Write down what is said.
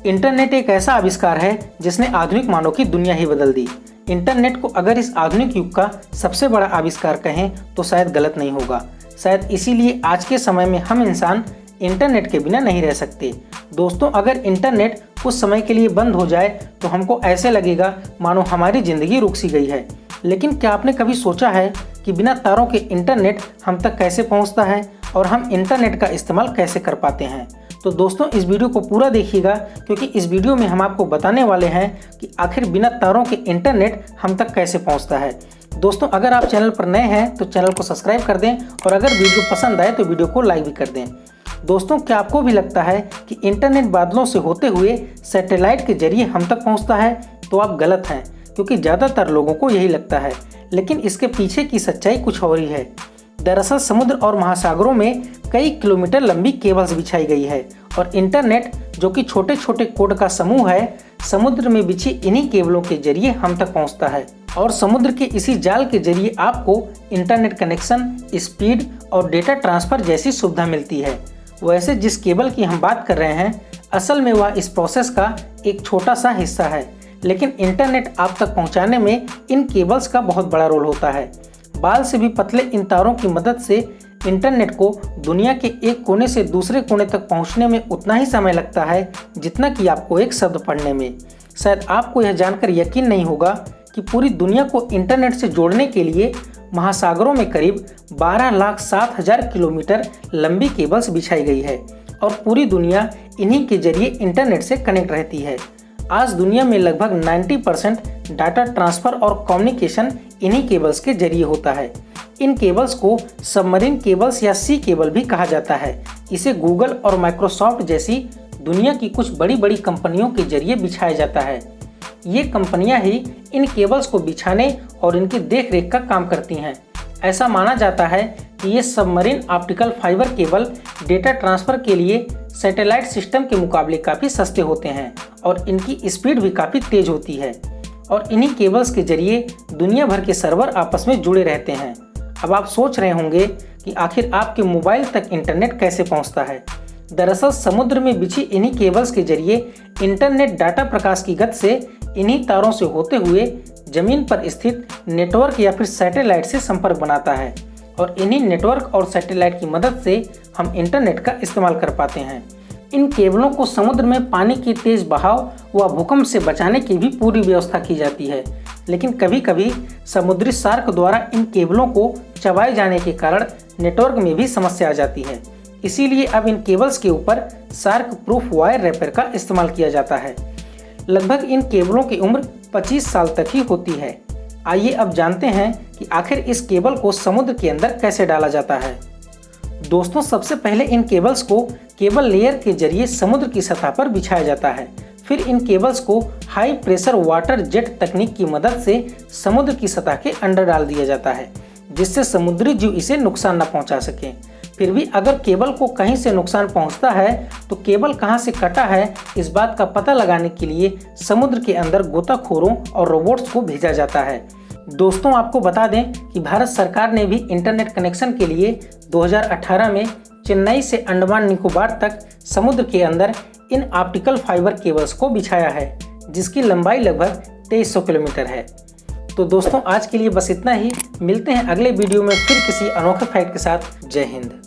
Internet एक ऐसा आविष्कार है जिसने आधुनिक मानव की दुनिया ही बदल दी। इंटरनेट को अगर इस आधुनिक युग का सबसे बड़ा आविष्कार कहें तो शायद गलत नहीं होगा। शायद इसीलिए आज के समय में हम इंसान इंटरनेट के बिना नहीं रह सकते। दोस्तों, अगर इंटरनेट कुछ समय के लिए बंद हो जाए तो हमको ऐसे लगेगा मानो हमारी ज़िंदगी रुक सी गई है। लेकिन क्या आपने कभी सोचा है कि बिना तारों के इंटरनेट हम तक कैसे पहुंचता है और हम इंटरनेट का इस्तेमाल कैसे कर पाते हैं? तो दोस्तों, इस वीडियो को पूरा देखिएगा, क्योंकि इस वीडियो में हम आपको बताने वाले हैं कि आखिर बिना तारों के इंटरनेट हम तक कैसे पहुंचता है। दोस्तों, अगर आप चैनल पर नए हैं तो चैनल को सब्सक्राइब कर दें और अगर वीडियो पसंद आए तो वीडियो को लाइक भी कर दें। दोस्तों, क्या आपको भी लगता है कि इंटरनेट बादलों से होते हुए सैटेलाइट के जरिए हम तक पहुँचता है? तो आप गलत हैं, क्योंकि ज़्यादातर लोगों को यही लगता है, लेकिन इसके पीछे की सच्चाई कुछ और ही है। दरअसल समुद्र और महासागरों में कई किलोमीटर लंबी केबल्स बिछाई गई है और इंटरनेट, जो कि छोटे छोटे कोड का समूह है, समुद्र में बिछी इन्हीं केबलों के जरिए हम तक पहुंचता है। और समुद्र के इसी जाल के जरिए आपको इंटरनेट कनेक्शन, स्पीड और डेटा ट्रांसफर जैसी सुविधा मिलती है। वैसे जिस केबल की हम बात कर रहे हैं, असल में वह इस प्रोसेस का एक छोटा सा हिस्सा है, लेकिन इंटरनेट आप तक पहुंचाने में इन केबल्स का बहुत बड़ा रोल होता है। बाल से भी पतले इन तारों की मदद से इंटरनेट को दुनिया के एक कोने से दूसरे कोने तक पहुंचने में उतना ही समय लगता है जितना कि आपको एक शब्द पढ़ने में। शायद आपको यह जानकर यकीन नहीं होगा कि पूरी दुनिया को इंटरनेट से जोड़ने के लिए महासागरों में करीब 12,07,000 किलोमीटर लंबी केबल्स बिछाई गई है और पूरी दुनिया इन्हीं के जरिए इंटरनेट से कनेक्ट रहती है। आज दुनिया में लगभग 90% डाटा ट्रांसफ़र और कम्युनिकेशन इन्हीं केबल्स के जरिए होता है। इन केबल्स को सबमरीन केबल्स या सी केबल भी कहा जाता है। इसे गूगल और माइक्रोसॉफ्ट जैसी दुनिया की कुछ बड़ी बड़ी कंपनियों के जरिए बिछाया जाता है। ये कंपनियां ही इन केबल्स को बिछाने और इनकी देखरेख का काम करती हैं। ऐसा माना जाता है कि ये submarine optical fibre cable data transfer के लिए सैटेलाइट सिस्टम के मुकाबले काफ़ी सस्ते होते हैं और इनकी स्पीड भी काफ़ी तेज़ होती है और इन्हीं केबल्स के जरिए दुनिया भर के सर्वर आपस में जुड़े रहते हैं। अब आप सोच रहे होंगे कि आखिर आपके मोबाइल तक इंटरनेट कैसे पहुंचता है? दरअसल समुद्र में बिछी इन्हीं केबल्स के जरिए इंटरनेट डाटा प्रकाश की गति से इन्हीं तारों से होते हुए ज़मीन पर स्थित नेटवर्क या फिर सैटेलाइट से संपर्क बनाता है और इन्हीं नेटवर्क और सैटेलाइट की मदद से हम इंटरनेट का इस्तेमाल कर पाते हैं। इन केबलों को समुद्र में पानी की तेज बहाव व भूकंप से बचाने की भी पूरी व्यवस्था की जाती है, लेकिन कभी कभी समुद्री शार्क द्वारा इन केबलों को चबाए जाने के कारण नेटवर्क में भी समस्या आ जाती है। इसीलिए अब इन केबल्स के ऊपर शार्क प्रूफ वायर रैपर का इस्तेमाल किया जाता है। लगभग इन केबलों की उम्र 25 साल तक ही होती है। आइए अब जानते हैं कि आखिर इस केबल को समुद्र के अंदर कैसे डाला जाता है। दोस्तों, सबसे पहले इन केबल्स को केबल लेयर के जरिए समुद्र की सतह पर बिछाया जाता है। फिर इन केबल्स को हाई प्रेशर वाटर जेट तकनीक की मदद से समुद्र की सतह के अंदर डाल दिया जाता है, जिससे समुद्री जीव इसे नुकसान न पहुंचा सकें। फिर भी अगर केबल को कहीं से नुकसान पहुंचता है तो केबल कहां से कटा है, इस बात का पता लगाने के लिए समुद्र के अंदर गोताखोरों और रोबोट्स को भेजा जाता है। दोस्तों, आपको बता दें कि भारत सरकार ने भी इंटरनेट कनेक्शन के लिए 2018 में चेन्नई से अंडमान निकोबार तक समुद्र के अंदर इन ऑप्टिकल फाइबर केबल्स को बिछाया है, जिसकी लंबाई लगभग 2300 किलोमीटर है। तो दोस्तों, आज के लिए बस इतना ही। मिलते हैं अगले वीडियो में फिर किसी अनोखे फैक्ट के साथ। जय हिंद।